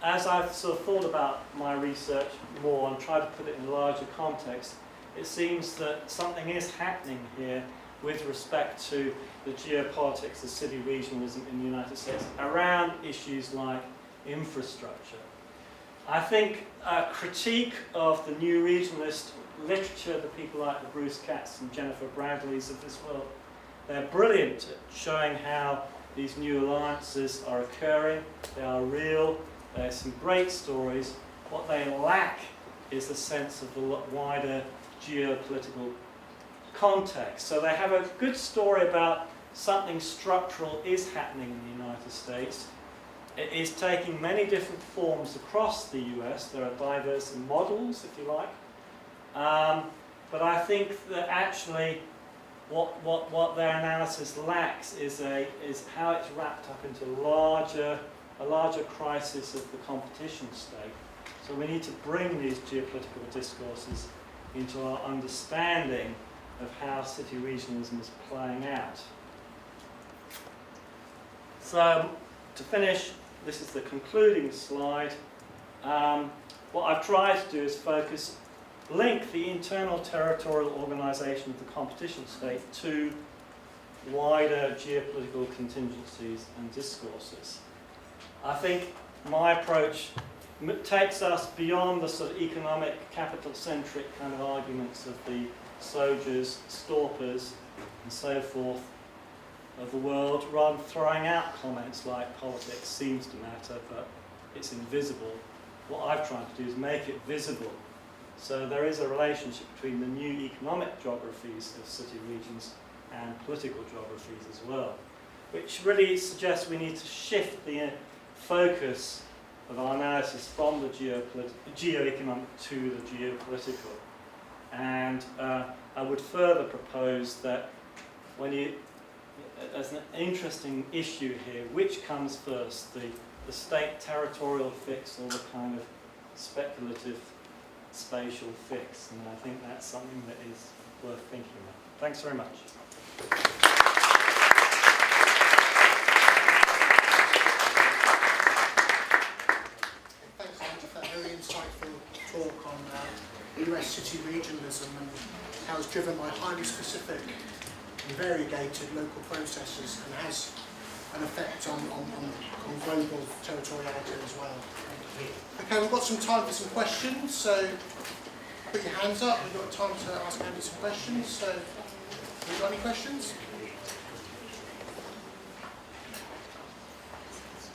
as I've sort of thought about my research more and tried to put it in a larger context, it seems that something is happening here with respect to the geopolitics of city-regionalism in the United States around issues like infrastructure. I think a critique of the new regionalist literature, the people like the Bruce Katz and Jennifer Bradleys of this world, they're brilliant at showing how these new alliances are occurring, they are real, there's some great stories. What they lack is a sense of the wider geopolitical context. So they have a good story about something structural is happening in the United States. It is taking many different forms across the US. There are diverse models, if you like. But I think that actually what their analysis lacks is how it's wrapped up into a larger crisis of the competition state. So we need to bring these geopolitical discourses into our understanding of how city-regionalism is playing out. So, to finish, this is the concluding slide. What I've tried to do is link the internal territorial organisation of the competition state to wider geopolitical contingencies and discourses. I think my approach takes us beyond the sort of economic, capital-centric kind of arguments of the Sojers, Storpers, and so forth of the world, rather than throwing out comments like politics seems to matter, but it's invisible. What I've tried to do is make it visible. So there is a relationship between the new economic geographies of city regions and political geographies as well, which really suggests we need to shift the focus of our analysis from the geo-economic to the geopolitical. And I would further propose that there's an interesting issue here, which comes first, the state territorial fix or the kind of speculative spatial fix? And I think that's something that is worth thinking about. Thanks very much. Thanks, Andy, for that very insightful talk on US city-regionalism and how it's driven by highly specific and variegated local processes and has an effect on global territoriality as well. Okay, we've got some time for some questions, so put your hands up. We've got time to ask Andy some questions, so have you got any questions?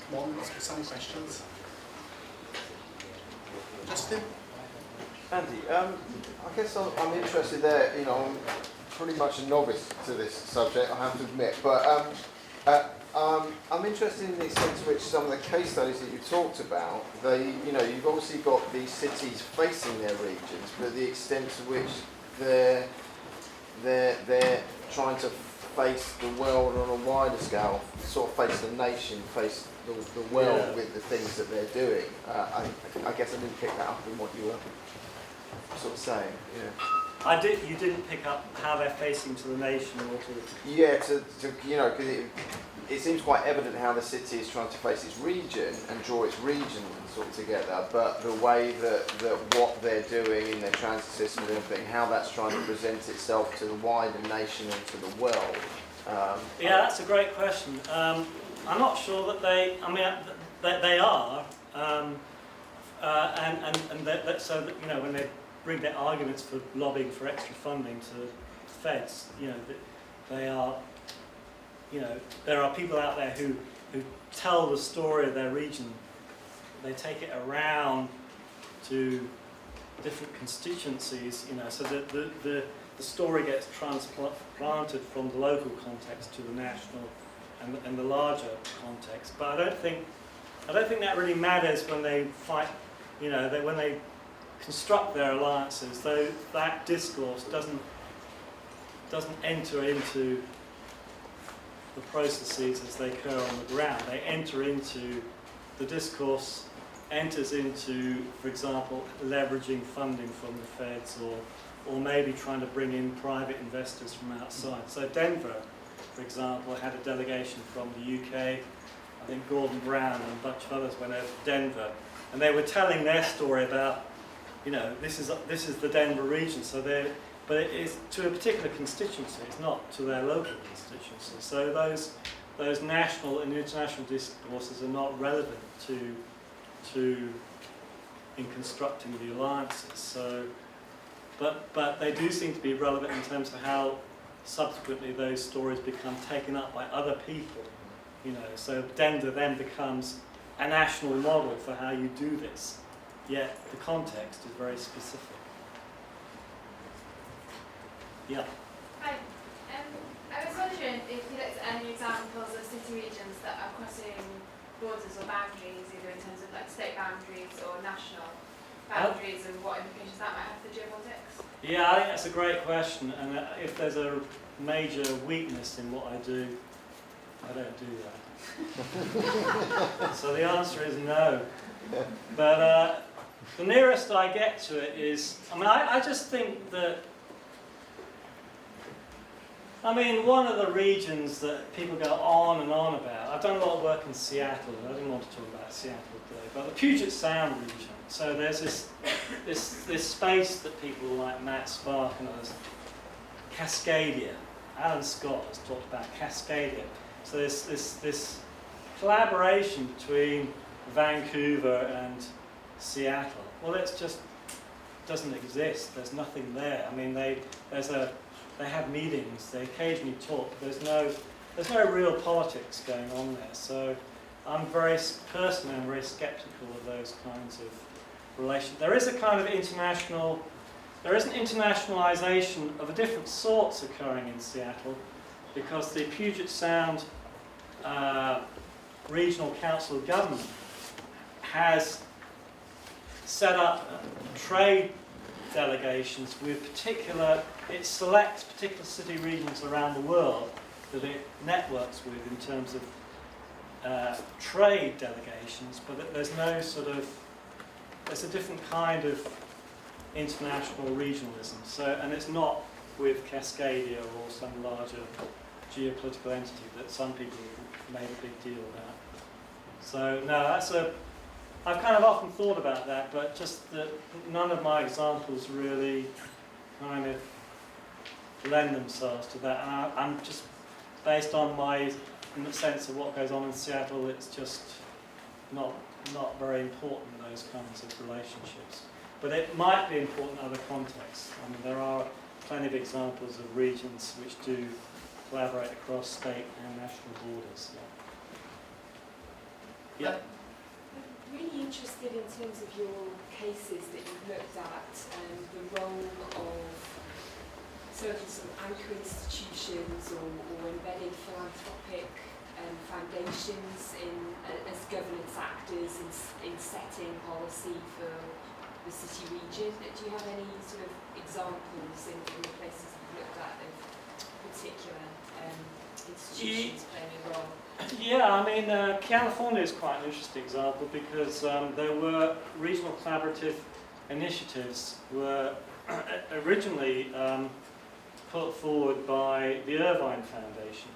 Come on, let's get some questions. Justin? Andy, I guess I'm interested there, I'm pretty much a novice to this subject, I have to admit, but I'm interested in the extent to which some of the case studies that you talked about, you've obviously got these cities facing their regions, but the extent to which they're trying to face the world on a wider scale, sort of face the nation, face the world with the things that they're doing. I guess I didn't pick that up in what you were sort of saying. Yeah. You didn't pick up how they're facing to the nation or to. Yeah, because it seems quite evident how the city is trying to face its region and draw its region sort of together, but the way that what they're doing in their transit system and everything, how that's trying to present itself to the wider nation and to the world. Yeah, that's a great question. I'm not sure that they. I mean, they are, so that, when they bring their arguments for lobbying for extra funding to feds, they are. There are people out there who tell the story of their region. They take it around to different constituencies, so that the story gets transplanted from the local context to the national and the larger context. But I don't think that really matters when they fight. When they construct their alliances, though that discourse doesn't enter into the processes as they occur on the ground. They enter into the discourse, enters into, for example, leveraging funding from the feds, or maybe trying to bring in private investors from outside. So Denver, for example, had a delegation from the UK. I think Gordon Brown and a bunch of others went over to Denver, and they were telling their story about, this is the Denver region. But it is to a particular constituency. It's not to their local constituency. So those national and international discourses are not relevant to in constructing the alliances. So, but they do seem to be relevant in terms of how subsequently those stories become taken up by other people. So Denver then becomes a national model for how you do this. Yet the context is very specific. Yeah. Hi. I was wondering if you looked at any examples of city regions that are crossing borders or boundaries, either in terms of state boundaries or national boundaries, and what implications that might have for geopolitics. Yeah, I think that's a great question, and if there's a major weakness in what I do, I don't do that. So the answer is no. But the nearest I get to it is, I just think that, one of the regions that people go on and on about, I've done a lot of work in Seattle, and I didn't want to talk about Seattle today, but the Puget Sound region. So there's this space that people like Matt Spark and others, Cascadia. Alan Scott has talked about Cascadia. So there's this collaboration between Vancouver and Seattle. Well, it just doesn't exist. There's nothing there. They have meetings. They occasionally talk. There's no real politics going on there. So I'm very skeptical of those kinds of relations. There is a kind of there is an internationalization of a different sorts occurring in Seattle, because the Puget Sound Regional Council of Government has set up trade delegations with it selects particular city regions around the world that it networks with in terms of trade delegations, but there's no there's a different kind of international regionalism. So, and it's not with Cascadia or some larger geopolitical entity that some people have made a big deal about. So no, I've kind of often thought about that, but just that none of my examples really kind of lend themselves to that. And I'm just, based on my sense of what goes on in Seattle, it's just not very important, those kinds of relationships. But it might be important in other contexts. There are plenty of examples of regions which do collaborate across state and national borders. Yeah. I'm really interested in terms of your cases that you've looked at, the role of certain sort of anchor institutions or embedded philanthropic foundations as governance actors in setting policy for the city region. Do you have any sort of examples in the places you've looked at of particular institutions playing a role? Yeah, I mean, California is quite an interesting example because there were regional collaborative initiatives were originally put forward by the Irvine Foundation.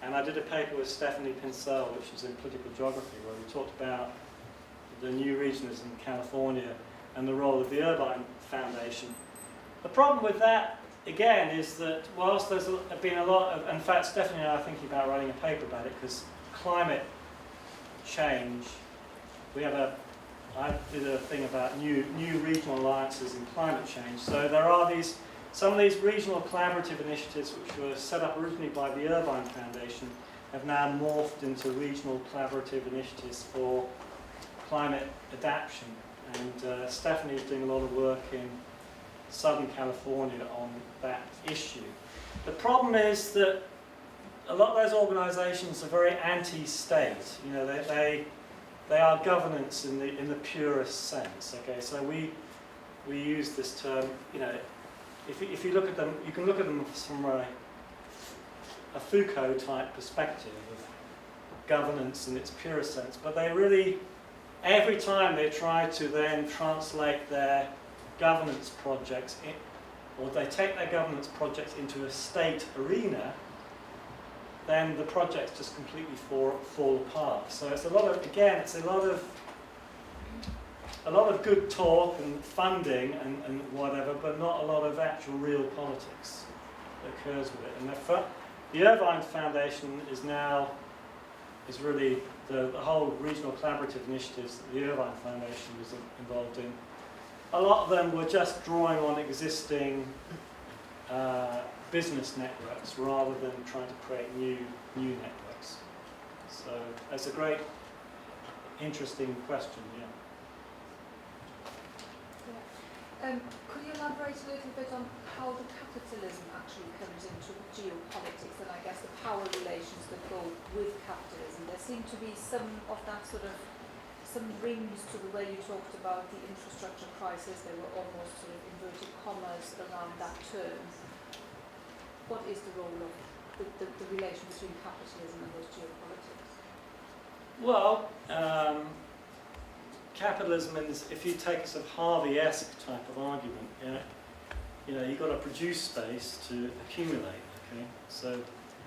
And I did a paper with Stephanie Pincel, which is in political geography, where we talked about the new regionalism in California and the role of the Irvine Foundation. The problem with that, again, is that whilst there's been a lot of, in fact, Stephanie and I are thinking about writing a paper about it, because climate change, I did a thing about new regional alliances in climate change. So there are some of these regional collaborative initiatives which were set up originally by the Irvine Foundation have now morphed into regional collaborative initiatives for climate adaptation. And Stephanie is doing a lot of work in Southern California on that issue. The problem is that a lot of those organisations are very anti-state. You know, they are governance in the purest sense. Okay, so we use this term. You know, if you look at them, you can look at them from a Foucault type perspective of governance in its purest sense, but they really, every time they try to then translate their governance projects, or they take their governance projects into a state arena, then the projects just completely fall apart. So it's a lot of, again, it's a lot of good talk and funding and whatever, but not a lot of actual real politics that occurs with it. And the Irvine Foundation is really the whole regional collaborative initiatives that the Irvine Foundation was involved in. A lot of them were just drawing on existing business networks rather than trying to create new networks. So that's a great, interesting question, yeah. Could you elaborate a little bit on how the capitalism actually comes into geopolitics and I guess the power relations that go with capitalism? There seem to be some of that sort of, some rings to the way you talked about the infrastructure crisis. There were almost sort of inverted commas around that term. What is the role of the relation between capitalism and those geopolitics? Well, capitalism is, if you take a sort of Harvey-esque type of argument, you know, you've got to produce space to accumulate. Okay, so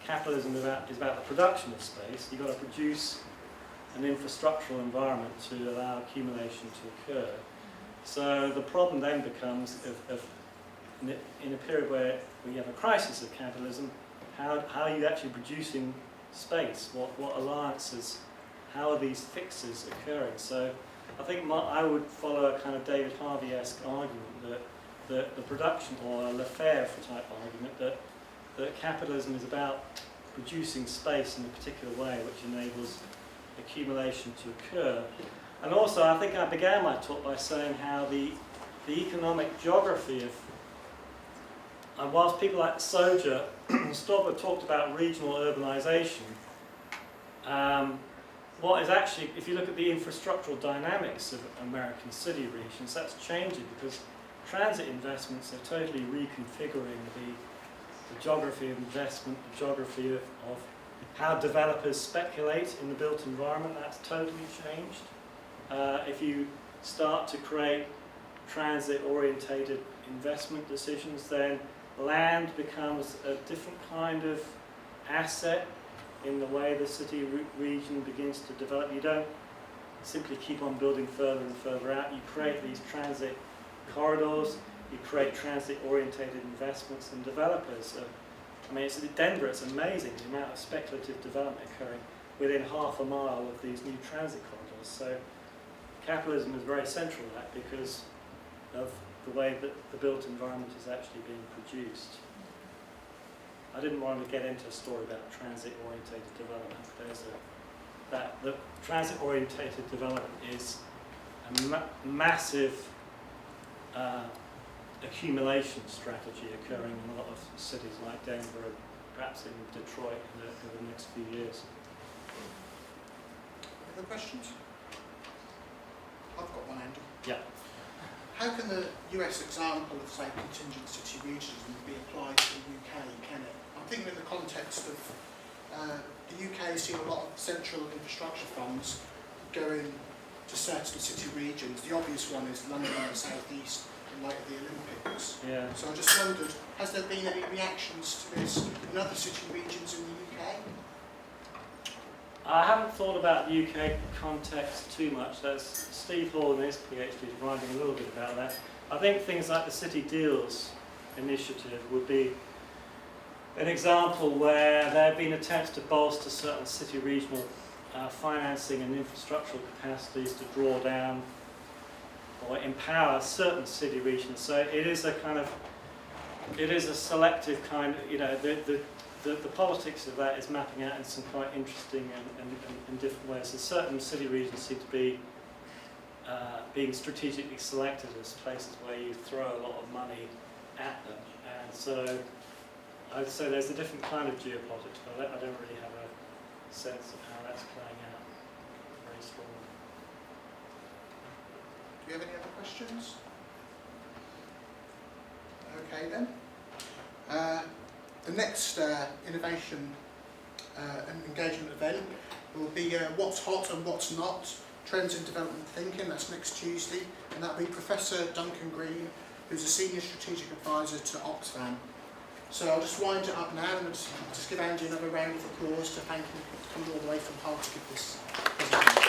capitalism is about the production of space. You've got to produce an infrastructural environment to allow accumulation to occur. So the problem then becomes, in a period where we have a crisis of capitalism, how are you actually producing space? What alliances? How are these fixes occurring? So I think I would follow a kind of David Harvey-esque argument that the production, or a Lefebvre type argument, that capitalism is about producing space in a particular way which enables accumulation to occur. And also I think I began my talk by saying how the economic geography of, and whilst people like Soja Stobler talked about regional urbanisation, what is actually, if you look at the infrastructural dynamics of American city regions, that's changing because transit investments are totally reconfiguring the geography of investment, the geography of how developers speculate in the built environment. That's totally changed. If you start to create transit-orientated investment decisions, then land becomes a different kind of asset in the way the city region begins to develop. You don't simply keep on building further and further out. You create these transit corridors, you create transit-orientated investments, and developers. I mean, it's in Denver, it's amazing the amount of speculative development occurring within half a mile of these new transit corridors. So capitalism is very central to that because of the way that the built environment is actually being produced. I didn't want to get into a story about transit-orientated development. The transit-orientated development is a massive accumulation strategy occurring in a lot of cities like Denver perhaps in Detroit in the next few years. Other questions? I've got one, Andy. Yeah. How can the US example of, say, contingent city-regionalism be applied to the UK, can it? I'm thinking in the context of the UK has seen a lot of central infrastructure funds going to certain city regions. The obvious one is London and the South East in light of the Olympics. Yeah. So I just wondered, has there been any reactions to this in other city regions in the UK? I haven't thought about the UK context too much. There's Steve Hall in his PhD is writing a little bit about that. I think things like the City Deals initiative would be an example where there have been attempts to bolster certain city regional financing and infrastructural capacities to draw down or empower certain city regions. So it is a selective kind of, the politics of that is mapping out in some quite interesting and different ways. So certain city regions seem to be being strategically selected as places where you throw a lot of money at them. And so I'd say there's a different kind of geopolitics, but I don't really have a sense of how that's playing out very strongly. Do you have any other questions? Okay then. The next innovation and engagement event will be What's Hot and What's Not, Trends in Development Thinking. That's next Tuesday, and that'll be Professor Duncan Green, who's a Senior Strategic Advisor to Oxfam. So I'll just wind it up now and just give Andy another round of applause to thank him for coming all the way from Hull to give this presentation.